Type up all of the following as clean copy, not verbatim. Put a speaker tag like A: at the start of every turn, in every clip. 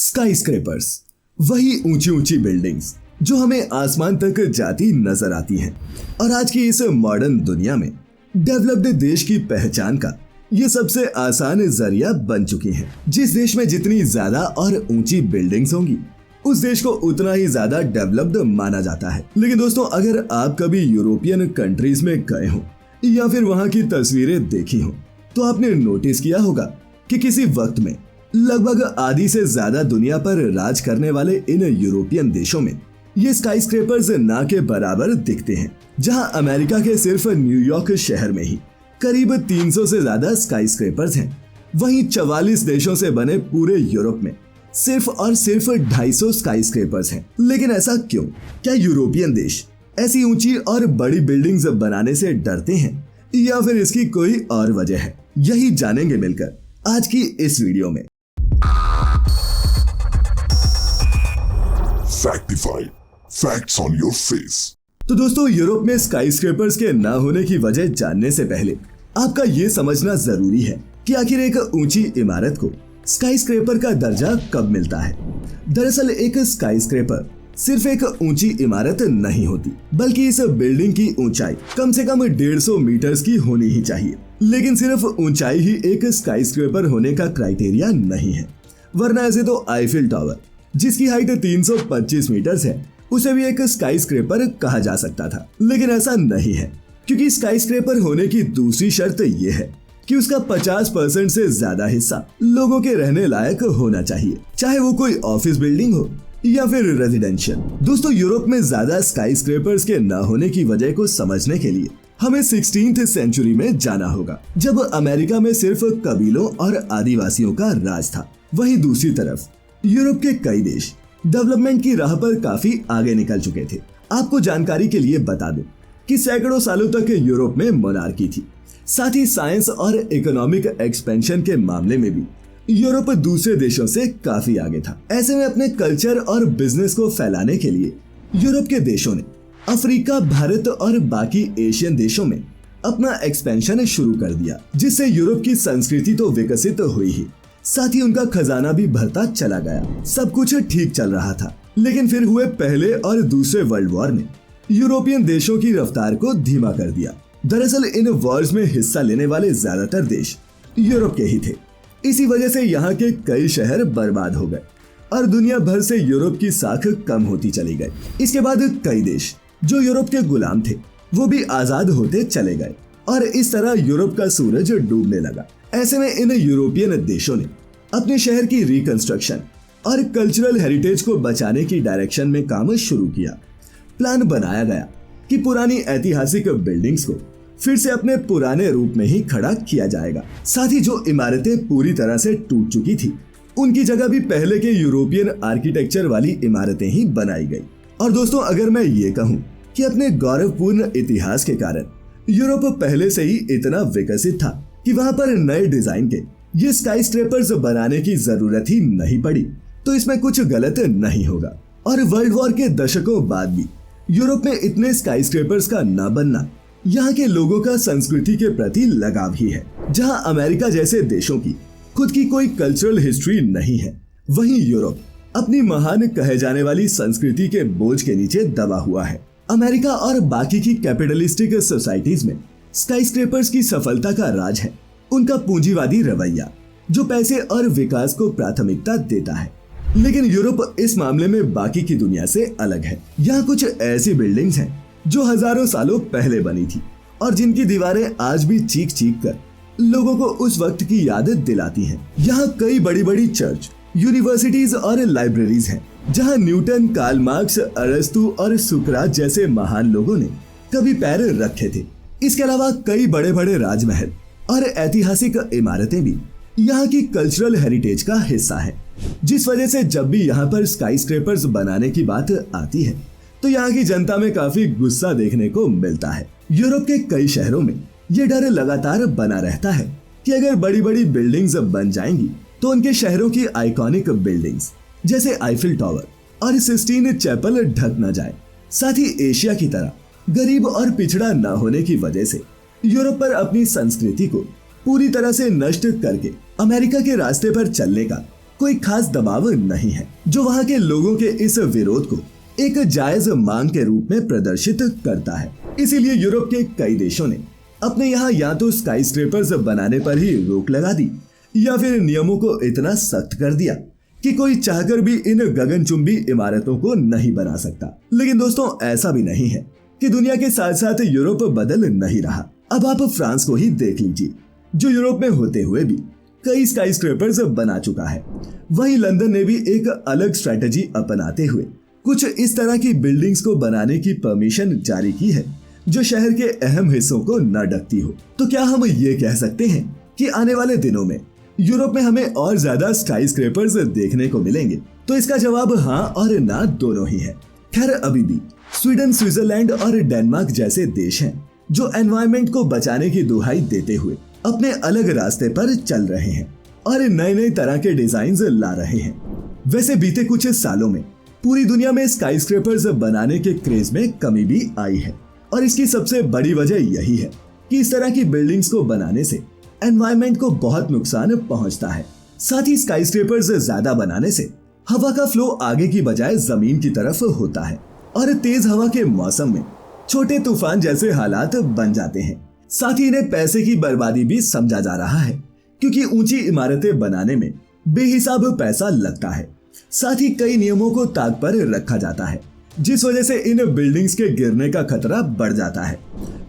A: स्काईस्क्रेपर्स, वही ऊंची ऊंची बिल्डिंग्स जो हमें आसमान तक जाती नजर आती हैं। और आज की इस मॉडर्न दुनिया में डेवलप्ड देश की पहचान का ये सबसे आसान जरिया बन चुकी हैं। जिस देश में जितनी ज्यादा और ऊंची बिल्डिंग्स होंगी उस देश को उतना ही ज्यादा डेवलप्ड माना जाता है। लेकिन दोस्तों, अगर आप कभी यूरोपियन कंट्रीज में गए हो या फिर वहां की तस्वीरें देखी हो तो आपने नोटिस किया होगा कि किसी वक्त में लगभग आधी से ज्यादा दुनिया पर राज करने वाले इन यूरोपियन देशों में ये स्काईस्क्रेपर्स ना के बराबर दिखते हैं। जहां अमेरिका के सिर्फ न्यूयॉर्क शहर में ही करीब 300 से ज्यादा स्काईस्क्रेपर्स हैं, वहीं 44 देशों से बने पूरे यूरोप में सिर्फ और सिर्फ 250 स्काईस्क्रेपर्स हैं। लेकिन ऐसा क्यों? क्या यूरोपियन देश ऐसी ऊंची और बड़ी बिल्डिंग्स बनाने से डरते हैं या फिर इसकी कोई और वजह है? यही जानेंगे मिलकर आज की इस वीडियो में।
B: फैक्टिफाइड, फैक्ट्स ऑन योर फेस।
A: तो दोस्तों, यूरोप में स्काईस्क्रेपर्स के ना होने की वजह जानने से पहले आपका ये समझना जरूरी है कि आखिर एक ऊंची इमारत को स्काईस्क्रेपर का दर्जा कब मिलता है। दरअसल एक स्काईस्क्रेपर सिर्फ एक ऊंची इमारत नहीं होती, बल्कि इस बिल्डिंग की ऊंचाई कम से कम 150 मीटर्स की होनी ही चाहिए। लेकिन सिर्फ ऊंचाई ही एक स्काईस्क्रेपर होने का क्राइटेरिया नहीं है, वरना ऐसे तो आईफिल टावर जिसकी हाइट 325 मीटर्स है उसे भी एक स्काईस्क्रेपर कहा जा सकता था। लेकिन ऐसा नहीं है, क्योंकि स्काईस्क्रेपर होने की दूसरी शर्त यह है कि उसका 50% से ज्यादा हिस्सा लोगों के रहने लायक होना चाहिए, चाहे वो कोई ऑफिस बिल्डिंग हो या फिर रेजिडेंशियल। दोस्तों, यूरोप में ज्यादा स्काईस्क्रेपर्स के न होने की वजह को समझने के लिए हमें 16th सेंचुरी में जाना होगा, जब अमेरिका में सिर्फ कबीलों और आदिवासियों का राज था। वहीं दूसरी तरफ यूरोप के कई देश डेवलपमेंट की राह पर काफी आगे निकल चुके थे। आपको जानकारी के लिए बता दूं कि सैकड़ों सालों तक यूरोप में मोनार्की थी। साथ ही साइंस और इकोनॉमिक एक्सपेंशन के मामले में भी यूरोप दूसरे देशों से काफी आगे था। ऐसे में अपने कल्चर और बिजनेस को फैलाने के लिए यूरोप के देशों ने अफ्रीका, भारत और बाकी एशियन देशों में अपना एक्सपेंशन शुरू कर दिया, जिससे यूरोप की संस्कृति तो विकसित हुई ही, साथ ही उनका खजाना भी भरता चला गया। सब कुछ ठीक चल रहा था, लेकिन फिर हुए पहले और दूसरे वर्ल्ड वॉर ने यूरोपियन देशों की रफ्तार को धीमा कर दिया। दरअसल इन वॉर्स में हिस्सा लेने वाले ज्यादातर देश यूरोप के ही थे। इसी वजह से यहाँ के कई शहर बर्बाद हो गए और दुनिया भर से यूरोप की साख कम होती चली गई। इसके बाद कई देश जो यूरोप के गुलाम थे वो भी आजाद होते चले गए और इस तरह यूरोप का सूरज डूबने लगा। ऐसे में इन यूरोपियन देशों ने अपने शहर की रिकंस्ट्रक्शन और कल्चरल हेरिटेज को बचाने की डायरेक्शन में काम शुरू किया। प्लान बनाया गया कि पुरानी ऐतिहासिक बिल्डिंग्स को फिर से अपने पुराने रूप में ही खड़ा किया जाएगा। साथ ही जो इमारतें पूरी तरह से टूट चुकी थी उनकी जगह भी पहले के यूरोपियन आर्किटेक्चर वाली इमारतें ही बनाई गई। और दोस्तों, अगर मैं ये कहूं कि अपने गौरवपूर्ण इतिहास के कारण यूरोप पहले से ही इतना विकसित था कि वहां पर नए डिजाइन के ये स्काईस्क्रेपर्स बनाने की जरूरत ही नहीं पड़ी, तो इसमें कुछ गलत नहीं होगा। और वर्ल्ड वॉर के दशकों बाद भी यूरोप में इतने स्काईस्क्रेपर्स का न बनना यहाँ के लोगों का संस्कृति के प्रति लगाव ही है। जहाँ अमेरिका जैसे देशों की खुद की कोई कल्चरल हिस्ट्री नहीं है, वहीं यूरोप अपनी महान कहे जाने वाली संस्कृति के बोझ के नीचे दबा हुआ है। अमेरिका और बाकी की कैपिटलिस्टिक सोसाइटीज में स्काईस्क्रेपर्स की सफलता का राज है उनका पूंजीवादी रवैया, जो पैसे और विकास को प्राथमिकता देता है। लेकिन यूरोप इस मामले में बाकी की दुनिया से अलग है। यहाँ कुछ ऐसी बिल्डिंग्स हैं जो हजारों सालों पहले बनी थी और जिनकी दीवारें आज भी चीख चीख कर लोगों को उस वक्त की याद दिलाती हैं। यहाँ कई बड़ी बड़ी चर्च, यूनिवर्सिटीज और लाइब्रेरीज हैं, जहाँ न्यूटन, कार्ल मार्क्स, अरस्तु और सुकरात जैसे महान लोगों ने कभी पैर रखे थे। इसके अलावा कई बड़े बड़े राजमहल और ऐतिहासिक इमारतें भी यहाँ की कल्चरल हेरिटेज का हिस्सा है, जिस वजह से जब भी यहाँ पर स्काईस्क्रेपर्स बनाने की बात आती है तो यहाँ की जनता में काफी गुस्सा देखने को मिलता है। यूरोप के कई शहरों में ये डर लगातार बना रहता है कि अगर बड़ी बड़ी बिल्डिंग्स बन जाएंगी तो उनके शहरों की आइकॉनिक बिल्डिंग्स जैसे आईफिल टावर और सिस्टीन चैपल ढक न जाए। साथ ही एशिया की तरह गरीब और पिछड़ा न होने की वजह से यूरोप पर अपनी संस्कृति को पूरी तरह से नष्ट करके अमेरिका के रास्ते पर चलने का कोई खास दबाव नहीं है जो वहाँ के लोगों के इस विरोध को एक जायज मांग के रूप में प्रदर्शित करता है। इसीलिए यूरोप के कई देशों ने अपने यहाँ या तो स्काई स्क्रेपर्स बनाने पर ही रोक लगा दी या फिर नियमों को इतना सख्त कर दिया कि कोई चाहकर भी इन गगनचुंबी इमारतों को नहीं बना सकता। लेकिन दोस्तों ऐसा भी नहीं है कि दुनिया के साथ साथ यूरोप बदल नहीं रहा। अब आप फ्रांस को ही देख लीजिए जो यूरोप में होते हुए भी कई स्काई स्क्रेपर्स बना चुका है। वहीं लंदन ने भी एक अलग स्ट्रेटजी अपनाते हुए कुछ इस तरह की बिल्डिंग्स को बनाने की परमिशन जारी की है जो शहर के अहम हिस्सों को न ढकती हो। तो क्या हम ये कह सकते हैं कि आने वाले दिनों में यूरोप में हमें और ज्यादा स्काई स्क्रेपर्स देखने को मिलेंगे? तो इसका जवाब हाँ और ना दोनों ही है। खैर अभी भी स्वीडन, स्विट्जरलैंड और डेनमार्क जैसे देश हैं जो एनवायरनमेंट को बचाने की दुहाई देते हुए अपने अलग रास्ते पर चल रहे हैं और नए नए तरह के डिजाइन ला रहे हैं। वैसे बीते कुछ सालों में पूरी दुनिया में स्काई स्क्रेपर्स बनाने के क्रेज में कमी भी आई है और इसकी सबसे बड़ी वजह यही है कि इस तरह की बिल्डिंग्स को बनाने से एनवायरनमेंट को बहुत नुकसान पहुंचता है। साथ ही स्काई स्क्रेपर्स ज्यादा बनाने से हवा का फ्लो आगे की बजाय जमीन की तरफ होता है और तेज हवा के मौसम में छोटे तूफान जैसे हालात बन जाते हैं। साथ ही इन्हें पैसे की बर्बादी भी समझा जा रहा है क्योंकि ऊंची इमारतें बनाने में बेहिसाब पैसा लगता है। साथ ही कई नियमों को ताक पर रखा जाता है जिस वजह से इन बिल्डिंग्स के गिरने का खतरा बढ़ जाता है।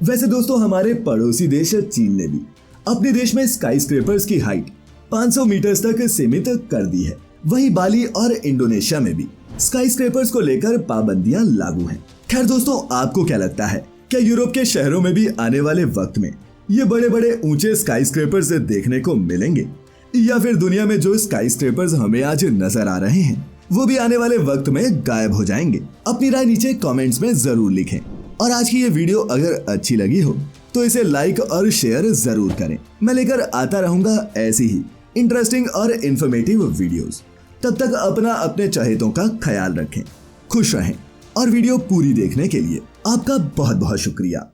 A: वैसे दोस्तों हमारे पड़ोसी देश चीन ने भी अपने देश में स्काई स्क्रेपर्स की हाइट 500 मीटर तक सीमित कर दी है। वहीं बाली और इंडोनेशिया में भी स्काई स्क्रेपर्स को लेकर पाबंदियां लागू हैं। खैर दोस्तों आपको क्या लगता है, क्या यूरोप के शहरों में भी आने वाले वक्त में ये बड़े बड़े ऊंचे स्काई स्क्रेपर्स देखने को मिलेंगे या फिर दुनिया में जो स्काई स्क्रेपर्स हमें आज नजर आ रहे हैं वो भी आने वाले वक्त में गायब हो जाएंगे? अपनी राय नीचे कमेंट्स में जरूर लिखें और आज की ये वीडियो अगर अच्छी लगी हो तो इसे लाइक और शेयर जरूर करें। मैं लेकर आता रहूंगा ऐसी ही इंटरेस्टिंग और इंफॉर्मेटिव वीडियोस। तब तक अपना अपने चहेतों का ख्याल रखें, खुश रहें और वीडियो पूरी देखने के लिए आपका बहुत बहुत शुक्रिया।